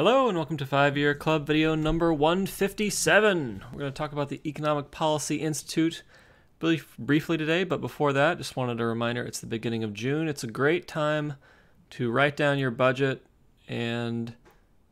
Hello and welcome to 5-Year Club video number 157. We're going to talk about the Economic Policy Institute briefly today, but before that, just wanted a reminder, it's the beginning of June. It's a great time to write down your budget and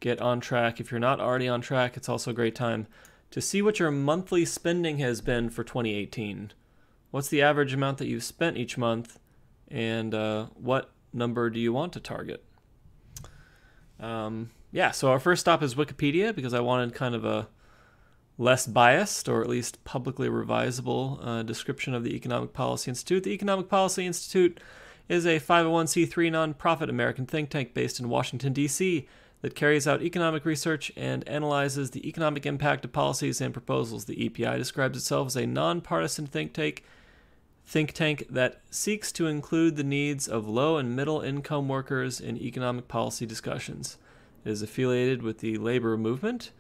get on track. If you're not already on track, it's also a great time to see what your monthly spending has been for 2018. What's the average amount that you've spent each month, and what number do you want to target? So our first stop is Wikipedia, because I wanted kind of a less biased, or at least publicly revisable, description of the Economic Policy Institute. The Economic Policy Institute is a 501c3 nonprofit American think tank based in Washington, D.C. that carries out economic research and analyzes the economic impact of policies and proposals. The EPI describes itself as a nonpartisan think tank that seeks to include the needs of low and middle income workers in economic policy discussions. It is affiliated with the labor movement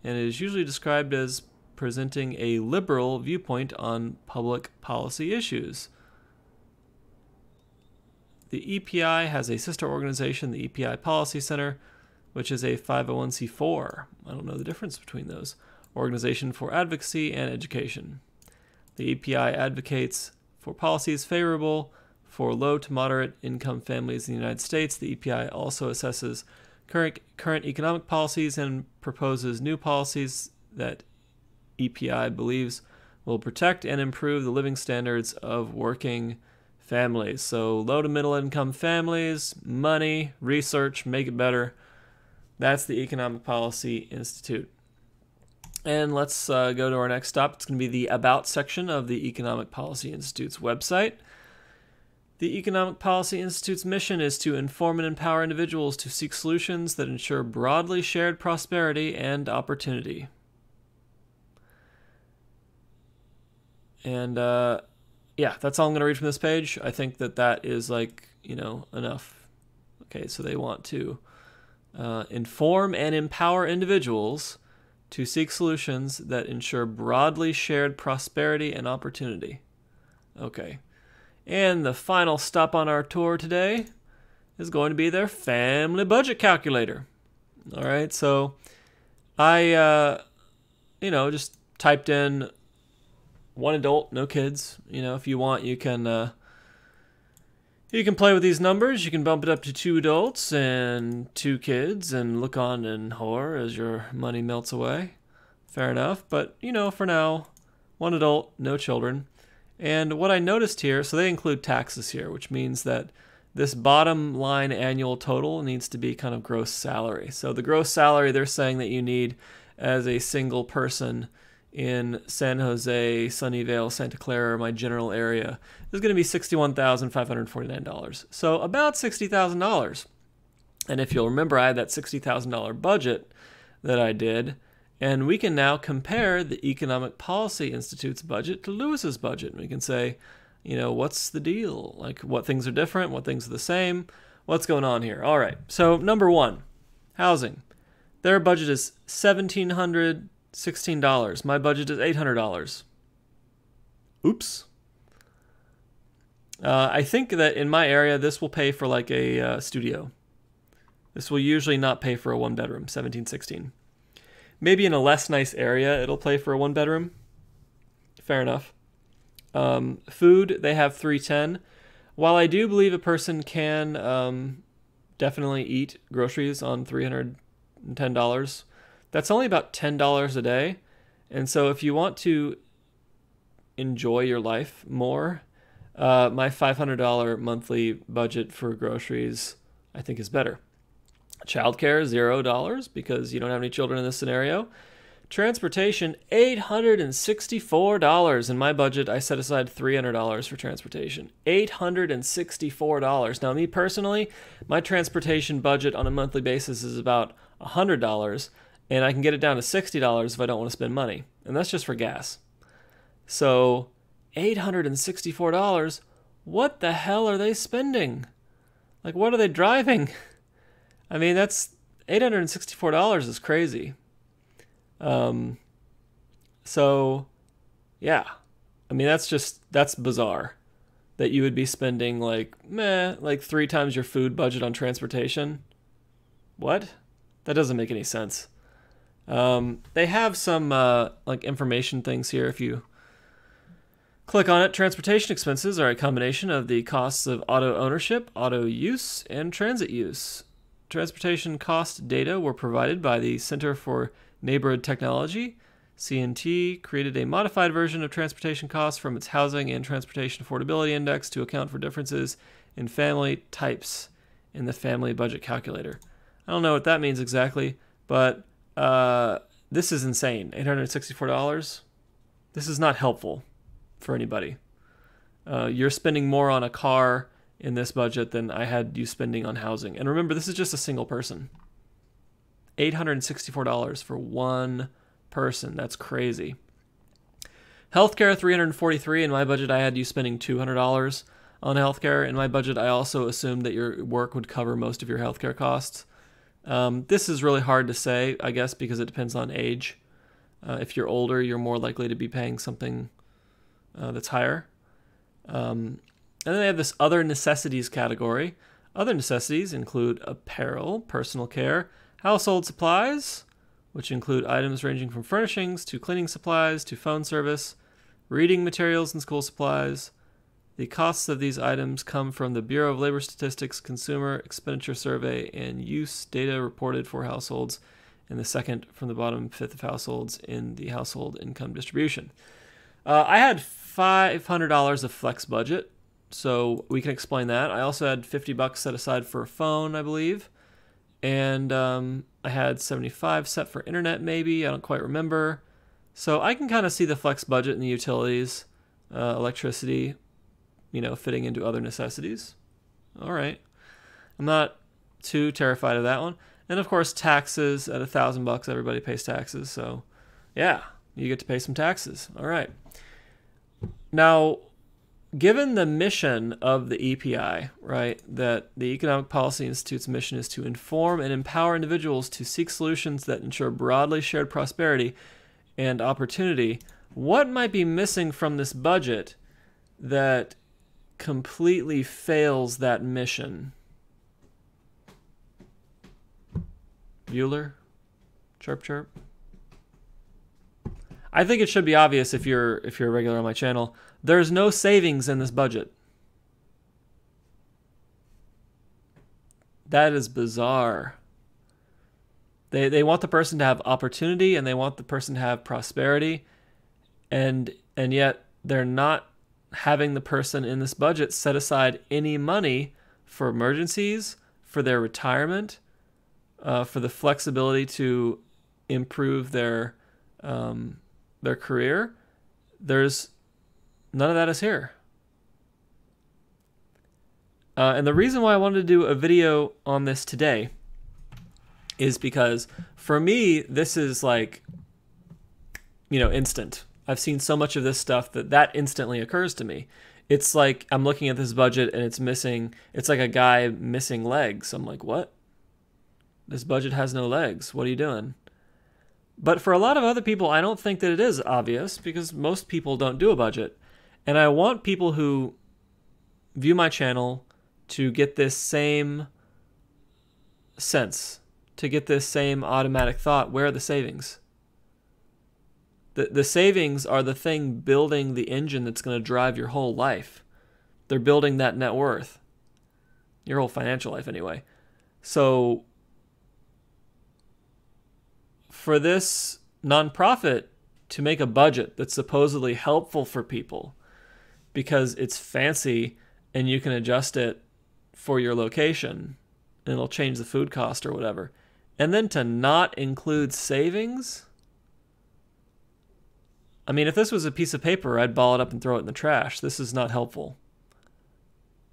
and is usually described as presenting a liberal viewpoint on public policy issues. The EPI has a sister organization, the EPI Policy Center, which is a 501c4. I don't know the difference between those. Organization for Advocacy and Education. The EPI advocates for policies favorable for low to moderate income families in the United States. The EPI also assesses current economic policies and proposes new policies that EPI believes will protect and improve the living standards of working families. So low to middle income families, money, research, make it better. That's the Economic Policy Institute. And let's go to our next stop. It's going to be the About section of the Economic Policy Institute's website. The Economic Policy Institute's mission is to inform and empower individuals to seek solutions that ensure broadly shared prosperity and opportunity. And that's all I'm going to read from this page. I think that is enough. Okay, so they want to inform and empower individuals to seek solutions that ensure broadly shared prosperity and opportunity. Okay. And the final stop on our tour today is going to be their family budget calculator. All right, so I, just typed in one adult, no kids. If you want, you can play with these numbers. You can bump it up to 2 adults and 2 kids and look on in horror as your money melts away. Fair enough, but, for now, 1 adult, no children. And what I noticed here, so they include taxes here, which means that this bottom line annual total needs to be kind of gross salary. So the gross salary they're saying that you need as a single person in San Jose, Sunnyvale, Santa Clara, my general area, is going to be $61,549. So about $60,000. And if you'll remember, I had that $60,000 budget that I did. And we can now compare the Economic Policy Institute's budget to Lewis's budget. And we can say, what's the deal? Like, what things are different? What things are the same? What's going on here? All right. So, number 1, housing. Their budget is $1,716. My budget is $800. Oops. I think that in my area, this will pay for like a studio. This will usually not pay for a 1-bedroom, $1,716. Maybe in a less nice area, it'll play for a 1-bedroom. Fair enough. Food, they have $310. While I do believe a person can definitely eat groceries on $310, that's only about $10 a day. And so if you want to enjoy your life more, my $500 monthly budget for groceries, I think, is better. Childcare, $0 because you don't have any children in this scenario. Transportation, $864. In my budget, I set aside $300 for transportation. $864. Now, me personally, my transportation budget on a monthly basis is about $100, and I can get it down to $60 if I don't want to spend money. And that's just for gas. So, $864. What the hell are they spending? Like, what are they driving? I mean, that's $864 is crazy. So, yeah. I mean, that's bizarre that you would be spending like 3 times your food budget on transportation. What? That doesn't make any sense. They have some like information things here. If you click on it, transportation expenses are a combination of the costs of auto ownership, auto use, and transit use. Transportation cost data were provided by the Center for Neighborhood Technology. CNT created a modified version of transportation costs from its Housing and Transportation Affordability Index to account for differences in family types in the Family Budget Calculator. I don't know what that means exactly, but this is insane. $864. This is not helpful for anybody. You're spending more on a car in this budget than I had you spending on housing. And remember, this is just a single person. $864 for one person. That's crazy. Healthcare, $343. In my budget, I had you spending $200 on healthcare. In my budget, I also assumed that your work would cover most of your healthcare costs. This is really hard to say, I guess, because it depends on age. If you're older, you're more likely to be paying something that's higher. And then they have this other necessities category. Other necessities include apparel, personal care, household supplies, which include items ranging from furnishings to cleaning supplies to phone service, reading materials and school supplies. The costs of these items come from the Bureau of Labor Statistics Consumer Expenditure Survey and use data reported for households, and the second from the bottom fifth of households in the household income distribution. I had $500 of flex budget, so we can explain that. I also had $50 set aside for a phone, I believe, and I had $75 set for internet, maybe. I don't quite remember. So I can kind of see the flex budget in the utilities, electricity, fitting into other necessities. All right. I'm not too terrified of that one. And of course, taxes at $1,000. Everybody pays taxes. So yeah, you get to pay some taxes. All right. Now, given the mission of the EPI, right, that the Economic Policy Institute's mission is to inform and empower individuals to seek solutions that ensure broadly shared prosperity and opportunity, what might be missing from this budget that completely fails that mission? Bueller? Chirp chirp? I think it should be obvious if you're a regular on my channel. There's no savings in this budget. That is bizarre. They want the person to have opportunity and they want the person to have prosperity, and yet they're not having the person in this budget set aside any money for emergencies, for their retirement, for the flexibility to improve their career. There's none of that is here. And the reason why I wanted to do a video on this today is because for me, this is like, instant. I've seen so much of this stuff that instantly occurs to me. It's like I'm looking at this budget and it's like a guy missing legs. I'm like, what? This budget has no legs. What are you doing? But for a lot of other people, I don't think that it is obvious because most people don't do a budget. And I want people who view my channel to get this same sense, to get this same automatic thought. Where are the savings? The savings are the thing building the engine that's going to drive your whole life. They're building that net worth. Your whole financial life anyway. So for this nonprofit to make a budget that's supposedly helpful for people because it's fancy and you can adjust it for your location and it'll change the food cost or whatever, and then to not include savings. I mean, if this was a piece of paper, I'd ball it up and throw it in the trash. This is not helpful.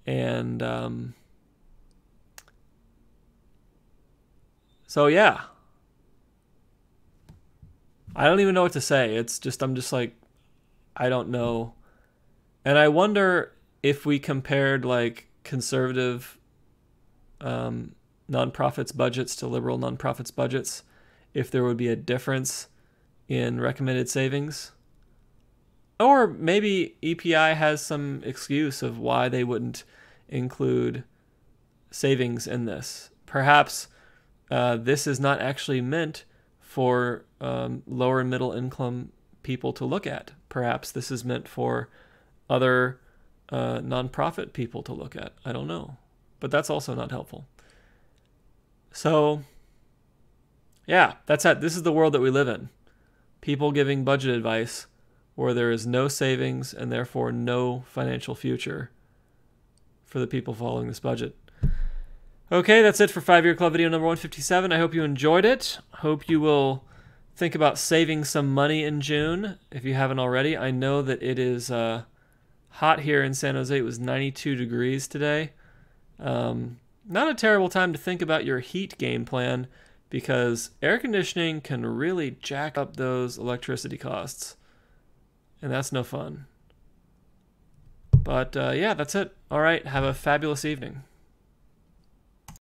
And so yeah, I don't even know what to say. I'm just like, I don't know. And I wonder if we compared like conservative nonprofits budgets to liberal nonprofits budgets, if there would be a difference in recommended savings. Or maybe EPI has some excuse of why they wouldn't include savings in this. Perhaps this is not actually meant for lower and middle income people to look at. Perhaps this is meant for other nonprofit people to look at. I don't know. But that's also not helpful. So, yeah, that's it. This is the world that we live in. People giving budget advice where there is no savings and therefore no financial future for the people following this budget. Okay, that's it for 5-Year Club video number 157. I hope you enjoyed it. Hope you will think about saving some money in June if you haven't already. I know that it is hot here in San Jose. It was 92 degrees today. Not a terrible time to think about your heat game plan, because air conditioning can really jack up those electricity costs, and that's no fun. But yeah, that's it. All right, have a fabulous evening.